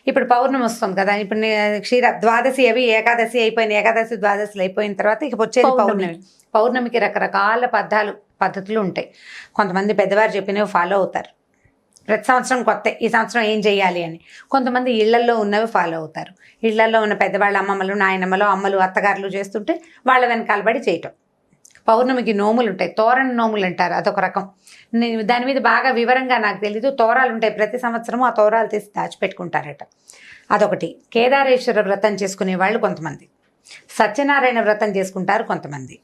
ఇప్పుడు పౌర్ణమి వస్తుంది కదా, ఇప్పుడు క్షీర ద్వాదశి అవి ఏకాదశి అయిపోయినాయి, ఏకాదశి ద్వాదశిలు అయిపోయిన తర్వాత ఇక వచ్చేది పౌర్ణమి. పౌర్ణమికి రకరకాల పద్ధతులు ఉంటాయి. కొంతమంది పెద్దవారు చెప్పినవి ఫాలో అవుతారు, ప్రతి సంవత్సరం కొత్త, ఈ సంవత్సరం ఏం చేయాలి అని. కొంతమంది ఇళ్లల్లో ఉన్నవి ఫాలో అవుతారు. ఇళ్లల్లో ఉన్న పెద్దవాళ్ళ అమ్మమ్మలు, నాయనమ్మలు, అమ్మలు, అత్తగారులు చేస్తుంటే వాళ్ళ వెనకాల పడి చేయటం. పౌర్ణమికి నోములు ఉంటాయి, తోరణ నోములు అంటారు, అదొక రకం. దాని మీద బాగా వివరంగా నాకు తెలీదు. తోరాలు ఉంటాయి, ప్రతి సంవత్సరము ఆ తోరాలు తీసి దాచిపెట్టుకుంటారట, అదొకటి. కేదారేశ్వర వ్రతం చేసుకునే వాళ్ళు కొంతమంది, సత్యనారాయణ వ్రతం చేసుకుంటారు కొంతమంది.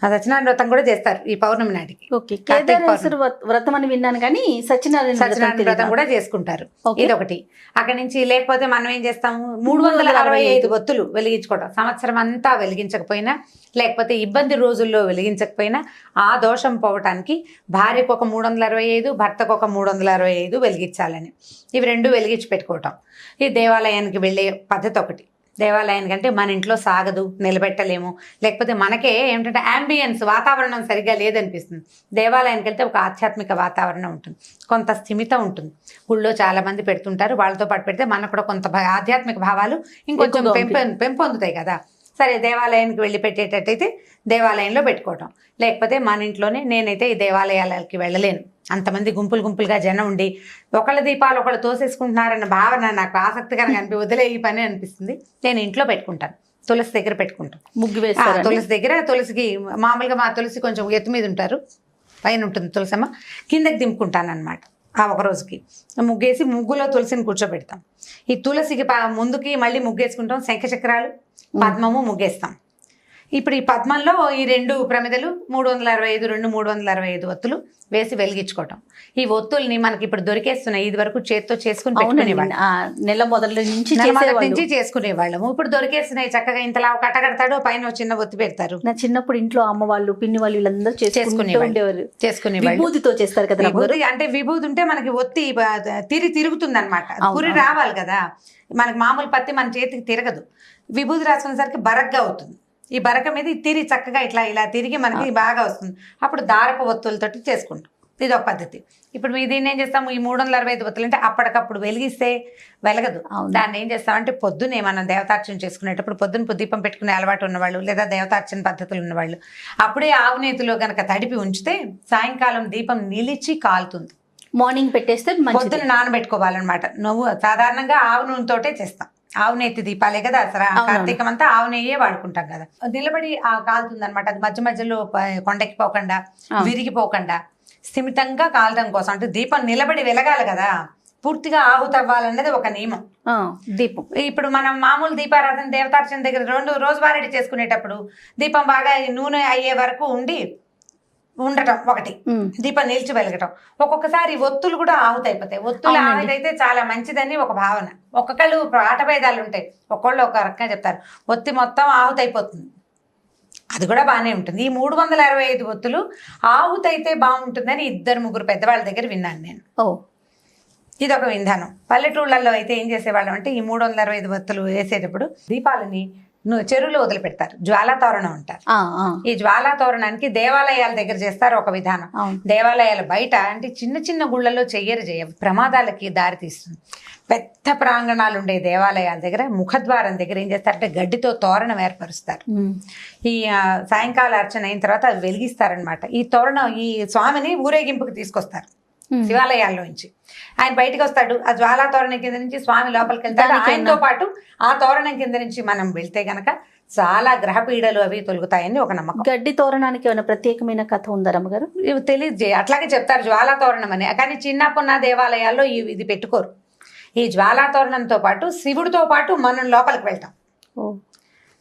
ఆ సత్యనారాయణ వ్రతం కూడా చేస్తారు ఈ పౌర్ణమి నాటికి. కేదారేశ్వర వ్రతం అని విన్నాను కానీ సత్యనారాయణ వ్రతం కూడా చేసుకుంటారు, ఇదొకటి. అక్కడి నుంచి లేకపోతే మనం ఏం చేస్తాము, 365 ఒత్తులు వెలిగించుకోవడం. సంవత్సరం అంతా వెలిగించకపోయినా, లేకపోతే ఇబ్బంది రోజుల్లో వెలిగించకపోయినా ఆ దోషం పోవటానికి భార్యకు ఒక 365, భర్తకు ఒక 365 వెలిగించాలని, ఇవి రెండు వెలిగించి పెట్టుకోవటం. ఈ దేవాలయానికి వెళ్ళే పద్ధతి ఒకటి. దేవాలయానికి అంటే మన ఇంట్లో సాగదు, నిలబెట్టలేము, లేకపోతే మనకే ఏమిటంటే యాంబియన్స్, వాతావరణం సరిగ్గా లేదనిపిస్తుంది. దేవాలయానికి వెళ్తే ఒక ఆధ్యాత్మిక వాతావరణం ఉంటుంది, కొంత స్థిమితం ఉంటుంది. గుళ్ళో చాలా మంది పెడుతుంటారు, వాళ్ళతో పాటు పెడితే మనకు కూడా కొంత ఆధ్యాత్మిక భావాలు ఇంకొంచెం పెంపొందుతాయి కదా. సరే, దేవాలయానికి వెళ్ళి పెట్టేటట్టయితే దేవాలయంలో పెట్టుకోవటం, లేకపోతే మన ఇంట్లోనే. నేనైతే ఈ దేవాలయాలకి వెళ్ళలేను, అంతమంది గుంపులుగా జనం ఉండి ఒకళ్ళ దీపాలు ఒకళ్ళు తోసేసుకుంటున్నారన్న భావన నాకు ఆసక్తికరంగా వదిలే ఈ పని అనిపిస్తుంది. నేను ఇంట్లో పెట్టుకుంటాను, తులసి దగ్గర పెట్టుకుంటాను. ముగ్గు వేస్తారు తులసి దగ్గర. తులసికి మామూలుగా మా తులసి కొంచెం ఎత్తు మీద ఉంటారు, పైన ఉంటుంది తులసమ్మ, కిందకి దింపుకుంటాను అనమాట. ఆ ఒక రోజుకి ముగ్గేసి ముగ్గులో తులసిని కూర్చోబెడతాం. ఈ తులసికి ముందుకి మళ్ళీ ముగ్గేసుకుంటాం, శంఖచక్రాలు, పద్మము ముగ్గేస్తాం. ఇప్పుడు ఈ పద్మంలో ఈ 2 ప్రమిదలు 365 ఒత్తులు వేసి వెలిగించుకోవటం. ఈ ఒత్తుల్ని మనకి ఇప్పుడు దొరికేస్తున్నాయి, ఇది వరకు చేత్తో చేసుకుని పెట్టుకునేవాళ్ళం, నెల మొదటి నుంచి చేసుకునేవాళ్ళము. ఇప్పుడు దొరికేస్తున్నాయి చక్కగా. ఇంతలా కట్టగడతాడు, పైన చిన్న ఒత్తి పెడతారు. నా చిన్నప్పుడు ఇంట్లో అమ్మ వాళ్ళు, పిన్ని వాళ్ళు వీళ్ళందరూ చేసుకునేవాళ్ళు. విభూతితో చేస్తారు కదా. అంటే విభూతి ఉంటే మనకి ఒత్తి తిరుగుతుంది అనమాట, పురి రావాలి కదా. మనకి మామూలు పత్తి మన చేతికి తిరగదు, విభూతి రాసుకునేసరికి బరగ్గా అవుతుంది. ఈ బరక మీద తిరిగి చక్కగా ఇలా తిరిగి మనకి బాగా వస్తుంది. అప్పుడు దారపు ఒత్తులతోటి చేసుకుంటాం, ఇది ఒక పద్ధతి. ఇప్పుడు దీన్ని ఏం చేస్తాము, ఈ 365 ఒత్తులు అంటే అప్పటికప్పుడు వెలిగిస్తే వెలగదు. దాన్ని ఏం చేస్తామంటే పొద్దున్నే మనం దేవతార్చన చేసుకునేటప్పుడు పొద్దున్న దీపం పెట్టుకునే అలవాటు ఉన్నవాళ్ళు, లేదా దేవతార్చన పద్ధతులు ఉన్నవాళ్ళు అప్పుడే ఆవునేతిలో కనుక తడిపి ఉంచితే సాయంకాలం దీపం నిలిచి కాలుతుంది. మార్నింగ్ పెట్టేస్తే పొద్దున్న నానబెట్టుకోవాలన్నమాట. నువ్వు సాధారణంగా ఆవు నూనెతోటే చేస్తాం, ఆవు నెత్తి దీపాలే కదా, అసలు కార్తీకం అంతా ఆవు నెయ్యే వాడుకుంటాం కదా. నిలబడి కాలుతుంది అనమాట, అది మధ్య మధ్యలో కొండకి పోకుండా, విరిగిపోకుండా స్థిమితంగా కాలడం కోసం. అంటే దీపం నిలబడి వెలగాలి కదా, పూర్తిగా ఆహుతవ్వాలన్నది ఒక నియమం. దీపం ఇప్పుడు మనం మామూలు దీపారాధన దేవతార్చన దగ్గర రోజువారీ చేసుకునేటప్పుడు దీపం బాగా నూనె అయ్యే వరకు ఉండటం ఒకటి, దీపం నిలిచి వెలగటం. ఒక్కొక్కసారి ఒత్తులు కూడా ఆహుతైపోతాయి. ఒత్తులు ఆహుతైతే చాలా మంచిదని ఒక భావన. ఒక్కొక్కళ్ళు ఆటభేదాలు ఉంటాయి, ఒక్కొళ్ళు ఒక రకంగా చెప్తారు. ఒత్తి మొత్తం ఆహుతైపోతుంది, అది కూడా బాగానే ఉంటుంది. ఈ 365 ఒత్తులు ఆహుతైతే బాగుంటుందని 2-3 పెద్దవాళ్ళ దగ్గర విన్నాను నేను. ఇదొక విధానం. పల్లెటూళ్ళల్లో అయితే ఏం చేసేవాళ్ళం అంటే ఈ 365 ఒత్తులు వేసేటప్పుడు దీపాలని చెరువులో వదిలిపెడతారు, జ్వాలాతోరణం అంటారు. ఈ జ్వాలాతోరణానికి దేవాలయాల దగ్గర చేస్తారు ఒక విధానం. దేవాలయాల బయట అంటే చిన్న గుళ్ళల్లో చెయ్యరు, ప్రమాదాలకి దారి తీస్తుంది. పెద్ద ప్రాంగణాలు ఉండే దేవాలయాల దగ్గర ముఖద్వారం దగ్గర ఏం చేస్తారంటే గడ్డితో తోరణం ఏర్పరుస్తారు. ఈ సాయంకాల అర్చన అయిన తర్వాత అది వెలిగిస్తారనమాట. ఈ తోరణం ఈ స్వామిని ఊరేగింపుకి తీసుకొస్తారు శివాలయాల్లో నుంచి. ఆయన బయటకు వస్తాడు, ఆ జ్వాలా తోరణం కింద నుంచి స్వామి లోపలికి వెళ్తాడు. ఆయనతో పాటు ఆ తోరణం కింద నుంచి మనం వెళ్తే గనక చాలా గ్రహ పీడలు అవి తొలుగుతాయని ఒక నమ్మకం. గడ్డి తోరణానికి ఏమైనా ప్రత్యేకమైన కథ ఉందా రమ్మగారు? ఇవి తెలియదు, అట్లాగే చెప్తారు జ్వాలా తోరణం అని. కానీ చిన్నప్పున్న దేవాలయాల్లో ఇది పెట్టుకోరు. ఈ జ్వాలా తోరణంతో పాటు శివుడితో పాటు మనం లోపలికి వెళ్తాం.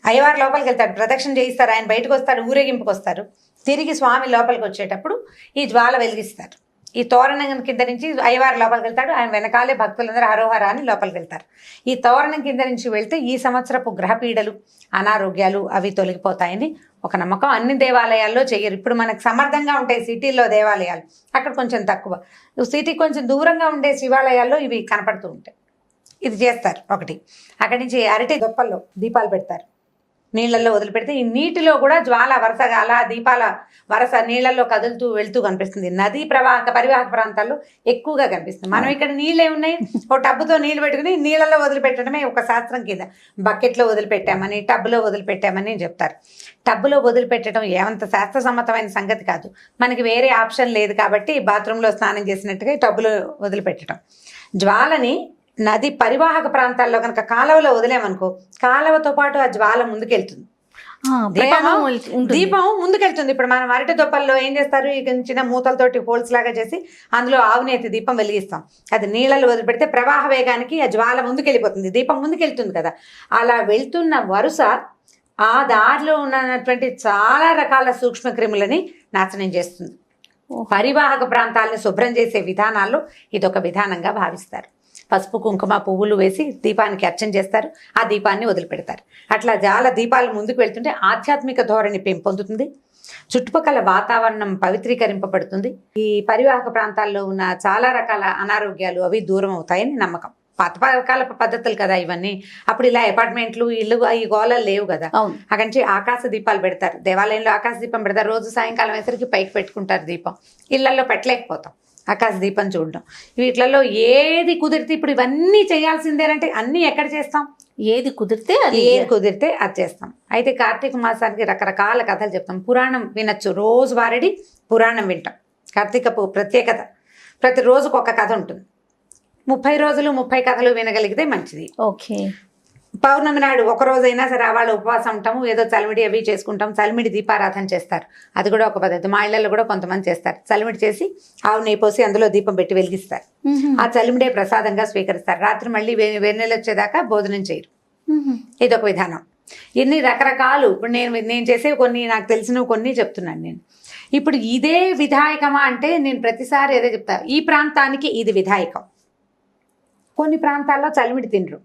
అయ్యవారు లోపలికి వెళ్తాడు, ప్రదక్షిణ చేయిస్తారు, ఆయన బయటకు వస్తాడు, ఊరేగింపుకి వస్తారు. తిరిగి స్వామి లోపలికి వచ్చేటప్పుడు ఈ జ్వాల వెలిగిస్తారు. ఈ తోరణం కింద నుంచి అయ్యవారు లోపలికి వెళ్తాడు, ఆయన వెనకాలే భక్తులందరూ హరోహర అని లోపలికి వెళ్తారు. ఈ తోరణం కింద నుంచి వెళ్తే ఈ సంవత్సరపు గ్రహపీడలు, అనారోగ్యాలు అవి తొలగిపోతాయని ఒక నమ్మకం. అన్ని దేవాలయాల్లో చెయ్యరు. ఇప్పుడు మనకు సమర్థంగా ఉంటాయి సిటీల్లో దేవాలయాలు, అక్కడ కొంచెం తక్కువ. సిటీకి కొంచెం దూరంగా ఉండే శివాలయాల్లో ఇవి కనపడుతూ ఉంటాయి. ఇది చేస్తారు ఒకటి. అక్కడి నుంచి అరటి దొప్పల్లో దీపాలు పెడతారు, నీళ్ళల్లో వదిలిపెడితే ఈ నీటిలో కూడా జ్వాల వరుసగా అలా దీపాల వరుస నీళ్ళల్లో కదులుతూ వెళ్తూ కనిపిస్తుంది. నదీ పరివాహక ప్రాంతాల్లో ఎక్కువగా కనిపిస్తుంది. మనం ఇక్కడ నీళ్ళు ఏమున్నాయి, ఒక టబ్బుతో నీళ్ళు పెట్టుకుని నీళ్ళల్లో వదిలిపెట్టడమే ఒక శాస్త్రం కింద. బకెట్లో వదిలిపెట్టామని, టబ్బులో వదిలిపెట్టామని చెప్తారు. టబ్బులో వదిలిపెట్టడం ఏమంత శాస్త్రసమ్మతమైన సంగతి కాదు. మనకి వేరే ఆప్షన్ లేదు కాబట్టి బాత్రూంలో స్నానం చేసినట్టుగా టబ్బులో వదిలిపెట్టడం. జ్వాలని నది పరివాహక ప్రాంతాల్లో కనుక కాలువలో వదిలేమనుకో, కాలువతో పాటు ఆ జ్వాల ముందుకెళ్తుంది. దీపం ముందుకెళ్తుంది. ఇప్పుడు మనం అరటి దొప్పల్లో ఏం చేస్తారు, ఈ చిన్న మూతలతోటి హోల్స్ లాగా చేసి అందులో ఆవునేతి దీపం వెలిగిస్తాం. అది నీళ్ళలో వదిలిపెడితే ప్రవాహ వేగానికి ఆ జ్వాల ముందుకెళ్ళిపోతుంది, దీపం ముందుకెళ్తుంది కదా. అలా వెళ్తున్న వరుస ఆ దారిలో ఉన్నటువంటి చాలా రకాల సూక్ష్మ క్రిములని నాశనం చేస్తుంది. పరివాహక ప్రాంతాలను శుభ్రం చేసే విధానాల్లో ఇదొక విధానంగా భావిస్తారు. పసుపు కుంకుమ పువ్వులు వేసి దీపానికి అర్చన చేస్తారు, ఆ దీపాన్ని వదిలిపెడతారు. అట్లా జాల దీపాలు ముందుకు వెళ్తుంటే ఆధ్యాత్మిక ధోరణి పెంపొందుతుంది, చుట్టుపక్కల వాతావరణం పవిత్రీకరింపబడుతుంది. ఈ పరివాహక ప్రాంతాల్లో ఉన్న చాలా రకాల అనారోగ్యాలు అవి దూరం అవుతాయని నమ్మకం. పాతకాల పద్ధతులు కదా ఇవన్నీ. అప్పుడు ఇలా అపార్ట్మెంట్లు ఇల్లు ఈ గోళాలు లేవు కదా. అక్కడి ఆకాశ దీపాలు పెడతారు, దేవాలయంలో ఆకాశ దీపం పెడతారు. రోజు సాయంకాలం వేసరికి పైకి పెట్టుకుంటారు దీపం. ఇళ్లలో పెట్టలేకపోతాం ఆకాశ దీపం చూడడం. వీటిలలో ఏది కుదిరితే, ఇప్పుడు ఇవన్నీ చేయాల్సిందేనంటే అన్నీ ఎక్కడ చేస్తాం, ఏది కుదిరితే అది చేస్తాం. అయితే కార్తీక మాసానికి రకరకాల కథలు చెప్తాం. పురాణం వినొచ్చు, రోజు వారడి పురాణం వింటాం. కార్తీక ప్రత్యేకత, ప్రతి రోజుకు ఒక కథ ఉంటుంది. 30 రోజులు 30 కథలు వినగలిగితే మంచిది. ఓకే. పౌర్ణమి నాడు ఒక రోజైనా సరే వాళ్ళు ఉపవాసం ఉంటాము, ఏదో చలిమిడి అవి చేసుకుంటాం. చలిమిడి దీపారాధన చేస్తారు, అది కూడా ఒక పద్ధతి. మా ఇళ్లలో కూడా కొంతమంది చేస్తారు. చలిమిడి చేసి ఆవు నెయ్యి పోసి అందులో దీపం పెట్టి వెలిగిస్తారు. ఆ చలిమిడే ప్రసాదంగా స్వీకరిస్తారు. రాత్రి మళ్ళీ వెన్నెల వచ్చేదాకా భోజనం చేయరు. ఇదొక విధానం. ఇన్ని రకరకాలు. ఇప్పుడు నేను చేసే కొన్ని, నాకు తెలిసినవి కొన్ని చెప్తున్నాను నేను. ఇప్పుడు ఇదే విధాయకమా అంటే నేను ప్రతిసారి ఏదో చెప్తా, ఈ ప్రాంతానికి ఇది విధాయకం. కొన్ని ప్రాంతాల్లో చలిమిడి తినరు,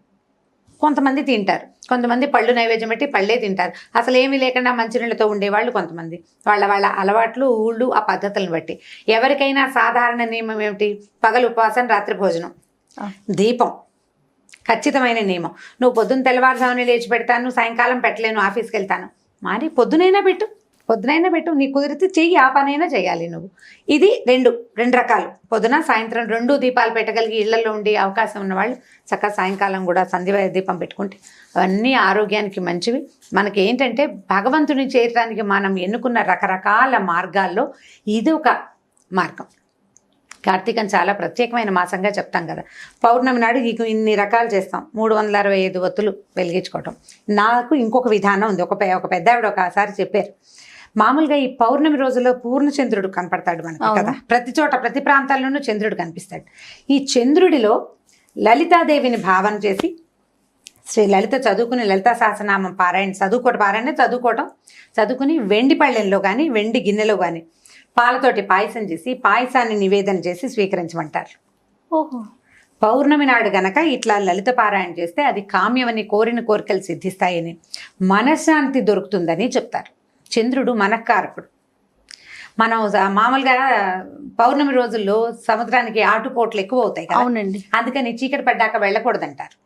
కొంతమంది తింటారు. కొంతమంది పళ్ళు నైవేద్యం పెట్టి పళ్ళే తింటారు. అసలు ఏమీ లేకుండా మంచినీళ్ళతో ఉండేవాళ్ళు కొంతమంది. వాళ్ళ అలవాట్లు, ఊళ్ళు, ఆ పద్ధతులను బట్టి. ఎవరికైనా సాధారణ నియమం ఏమిటి, పగలు ఉపవాసం, రాత్రి భోజనం, దీపం ఖచ్చితమైన నియమం. నువ్వు పొద్దున్న తెల్లవారుజామున లేచి పెడతాను, సాయంకాలం పెట్టలేను, ఆఫీస్కి వెళ్తాను, మరి పొద్దునైనా పెట్టు, నీకు కుదిరితే చెయ్యి, ఆ పనైనా చేయాలి నువ్వు. ఇది రెండు రకాలు. పొద్దున సాయంత్రం 2 దీపాలు పెట్టగలిగి ఇళ్లలో ఉండి అవకాశం ఉన్నవాళ్ళు చక్కగా సాయంకాలం కూడా సంధ్య దీపం పెట్టుకుంటే అవన్నీ ఆరోగ్యానికి మంచివి. మనకి ఏంటంటే భగవంతుని చేరడానికి మనం ఎన్నుకున్న రకరకాల మార్గాల్లో ఇది ఒక మార్గం. కార్తీకం చాలా ప్రత్యేకమైన మాసంగా చెప్తాం కదా. పౌర్ణమి నాడు ఇన్ని రకాలు చేస్తాం. 365 ఒత్తులు వెలిగించుకోవటం. నాకు ఇంకొక విధానం ఉంది. ఒక పెద్ద ఆవిడ ఒకసారి చెప్పారు, మామూలుగా ఈ పౌర్ణమి రోజుల్లో పూర్ణచంద్రుడు కనపడతాడు మనకి కదా. ప్రతి చోట, ప్రతి ప్రాంతాల్లోనూ చంద్రుడు కనిపిస్తాడు. ఈ చంద్రుడిలో లలితాదేవిని భావన చేసి, శ్రీ లలిత చదువుకుని లలితా సహస్రనామం చదువుకుని వెండి పళ్ళెంలో కానీ వెండి గిన్నెలో కానీ పాలతోటి పాయసం చేసి, పాయసాన్ని నివేదన చేసి స్వీకరించమంటారు. ఓహో. పౌర్ణమి నాడు గనక ఇట్లా లలిత పారాయణ చేస్తే అది కామ్యమని, కోరిన కోరికలు సిద్ధిస్తాయని, మనశ్శాంతి దొరుకుతుందని చెప్తారు. చంద్రుడు మనఃకారకుడు. మనం మామూలుగా పౌర్ణమి రోజుల్లో సముద్రానికి ఆటుపోట్లు ఎక్కువ అవుతాయి కదా. అవునండి. అందుకని చీకటి పడ్డాక వెళ్ళకూడదంటారు.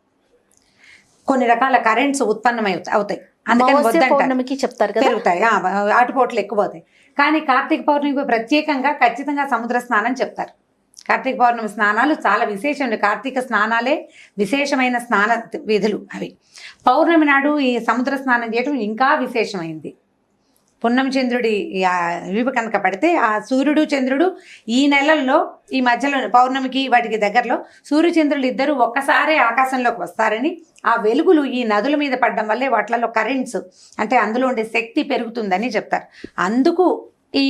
కొన్ని రకాల కరెంట్స్ ఉత్పన్నమై అవుతాయి, అందుకని పౌర్ణమికి చెప్తారు కదా, పెరుగుతాయి, ఆటుపోట్లు ఎక్కువ అవుతాయి. కానీ కార్తీక పౌర్ణమికి ప్రత్యేకంగా ఖచ్చితంగా సముద్ర స్నానం చెప్తారు. కార్తీక పౌర్ణమి స్నానాలు చాలా విశేషం. కార్తీక స్నానాలే విశేషమైన స్నాన విధులు అవి. పౌర్ణమి నాడు ఈ సముద్ర స్నానం చేయడం ఇంకా విశేషమైంది. పున్నమి చంద్రుడి వీపు కనుక పడితే ఆ సూర్యుడు చంద్రుడు ఈ నెలల్లో, ఈ మధ్యలో పౌర్ణమికి వాటికి దగ్గరలో సూర్యచంద్రులు ఇద్దరు ఒక్కసారే ఆకాశంలోకి వస్తారని, ఆ వెలుగులు ఈ నదుల మీద పడడం వల్లే వాటిలలో కరెంట్స్, అంటే అందులో ఉండే శక్తి పెరుగుతుందని చెప్తారు. అందుకు ఈ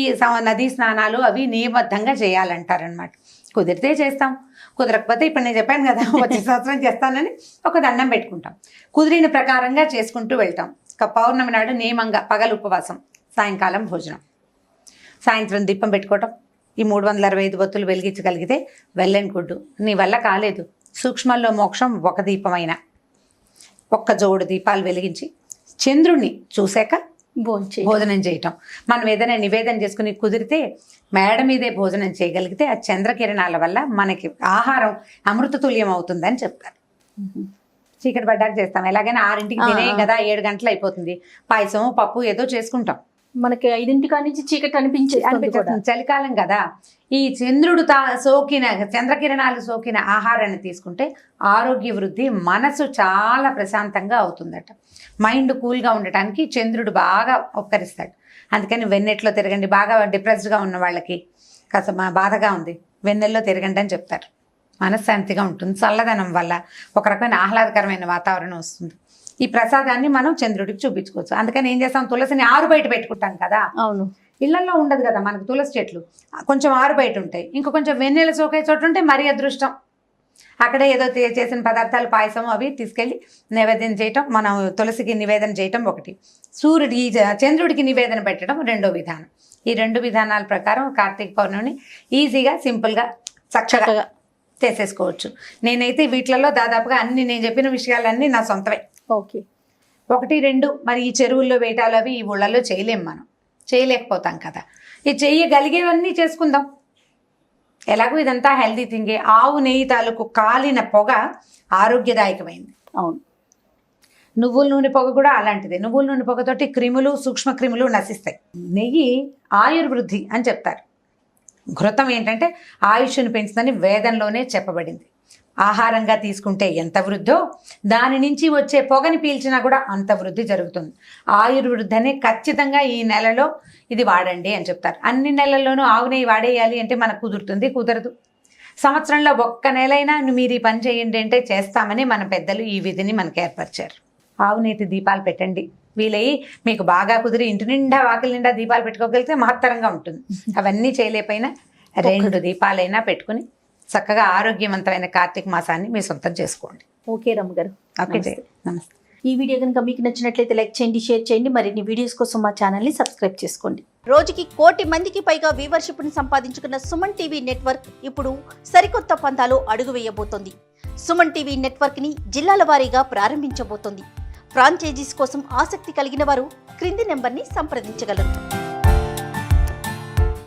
నదీ స్నానాలు అవి నియమబద్ధంగా చేయాలంటారనమాట. కుదిరితే చేస్తాం, కుదరకపోతే ఇప్పుడు నేను చెప్పాను కదా వచ్చే సంవత్సరం చేస్తానని ఒక దండం పెట్టుకుంటాం. కుదిరిన ప్రకారంగా చేసుకుంటూ వెళ్తాం. పౌర్ణమి నాడు నియమంగా పగలు ఉపవాసం, సాయంకాలం భోజనం, సాయంత్రం దీపం పెట్టుకోవటం. ఈ 365 ఒత్తులు వెలిగించగలిగితే వెల్ అండ్ గుడ్. నీ వల్ల కాలేదు, సూక్ష్మంలో మోక్షం ఒక దీపమైన, ఒక్క జోడు దీపాలు వెలిగించి చంద్రుణ్ణి చూశాక భోజనం చేయటం. మనం ఏదైనా నివేదన చేసుకుని కుదిరితే మేడ మీదే భోజనం చేయగలిగితే ఆ చంద్రకిరణాల వల్ల మనకి ఆహారం అమృతతుల్యం అవుతుందని చెప్తారు. చీకటి పడ్డాక చేస్తాం. ఎలాగైనా 6ంటికి తినేయం కదా, 7 గంటలు అయిపోతుంది. పాయసం పప్పు ఏదో చేసుకుంటాం. మనకి 5 నుంచి చీకటి అనిపించేస్తుంది. చలికాలం కదా, ఈ చంద్రుడు సోకిన చంద్రకిరణాలు సోకిన ఆహారాన్ని తీసుకుంటే ఆరోగ్య వృద్ధి, మనసు చాలా ప్రశాంతంగా అవుతుందట. మైండ్ కూల్గా ఉండటానికి చంద్రుడు బాగా ఉపకరిస్తాడు. అందుకని వెన్నెట్లో తిరగండి. బాగా డిప్రెస్డ్గా ఉన్న వాళ్ళకి, కాస్త బాధగా ఉంది, వెన్నెల్లో తిరగండి అని చెప్తారు. మనశ్శాంతిగా ఉంటుంది. చల్లదనం వల్ల ఒక రకమైన ఆహ్లాదకరమైన వాతావరణం వస్తుంది. ఈ ప్రసాదాన్ని మనం చంద్రుడికి చూపించుకోవచ్చు. అందుకని ఏం చేస్తాం, తులసిని ఆరు బయట పెట్టుకుంటాం కదా. అవును, ఇళ్లలో ఉండదు కదా మనకు తులసి చెట్లు, కొంచెం ఆరు బయట ఉంటాయి. ఇంకా కొంచెం వెన్నెల సోకే చోటు ఉంటే మరీ అదృష్టం. అక్కడే ఏదో చేసిన పదార్థాలు, పాయసం అవి తీసుకెళ్ళి నైవేద్యం చేయటం, మనం తులసికి నివేదన చేయటం ఒకటి, చంద్రుడికి నివేదన పెట్టడం రెండో విధానం. ఈ 2 విధానాల ప్రకారం కార్తీక పౌర్ణమిని ఈజీగా, సింపుల్గా, చక్కగా చేసేసుకోవచ్చు. నేనైతే వీటిలలో దాదాపుగా అన్ని నేను చెప్పిన విషయాలన్నీ నా సొంతవే. ఓకే. 1, 2 మరి ఈ చెరువుల్లో వేటాలు అవి ఈ ఊళ్ళల్లో చేయలేం, మనం చేయలేకపోతాం కదా. ఈ చేయగలిగేవన్నీ చేసుకుందాం. ఎలాగో ఇదంతా హెల్దీ థింగే. ఆవు నెయ్యి తాలూకు కాలిన పొగ ఆరోగ్యదాయకమైంది. అవును. నువ్వుల నూనె పొగ కూడా అలాంటిదే. నువ్వుల నూనె పొగతోటి క్రిములు, సూక్ష్మ క్రిములు నశిస్తాయి. నెయ్యి ఆయుర్వృద్ధి అని చెప్తారు. ఘృతం ఏంటంటే ఆయుష్ను పెంచుదని వేదంలోనే చెప్పబడింది. ఆహారంగా తీసుకుంటే ఎంత వృద్ధో, దాని నుంచి వచ్చే పొగని పీల్చినా కూడా అంత వృద్ధి జరుగుతుంది. ఆయుర్వృద్ధి అనే ఖచ్చితంగా ఈ నెలలో ఇది వాడండి అని చెప్తారు. అన్ని నెలల్లోనూ ఆవు నెయ్యి వాడేయాలి అంటే మనకు కుదరదు. సంవత్సరంలో 1 నెలైనా మీరు ఈ పని చేయండి అంటే చేస్తామని మన పెద్దలు ఈ విధిని మనకు ఏర్పరిచారు. ఆవు నెయ్యి దీపాలు పెట్టండి. వీలయ్యి మీకు బాగా కుదిరి ఇంటి నిండా, వాకిలి నిండా దీపాలు పెట్టుకోగలిగితే మహత్తరంగా ఉంటుంది. అవన్నీ చేయలేకపోయినా 2 దీపాలైనా పెట్టుకుని చక్కగా ఆరోగ్యవంతమైన కార్తీక మాసాన్ని మీ సొంతం చేసుకోండి. ఓకే రమ్మ గారు. ఓకే, నమస్తే. ఈ వీడియో కనుక మీకు నచ్చినట్లయితే లైక్ చేయండి, షేర్ చేయండి. మరిన్ని వీడియోస్ కోసం మా ఛానల్ని సబ్స్క్రైబ్ చేసుకోండి. రోజుకి 1 కోటి మందికి పైగా వ్యూవర్షిప్ను సంపాదించుకున్న సుమన్ టీవీ నెట్వర్క్ ఇప్పుడు సరికొత్త పంతాలో అడుగు వేయబోతోంది. సుమన్ టీవీ నెట్వర్క్ని జిల్లాల వారీగా ప్రారంభించబోతోంది. ఫ్రాంచైజీస్ కోసం ఆసక్తి కలిగిన వారు క్రింది నెంబర్ని సంప్రదించగలరు.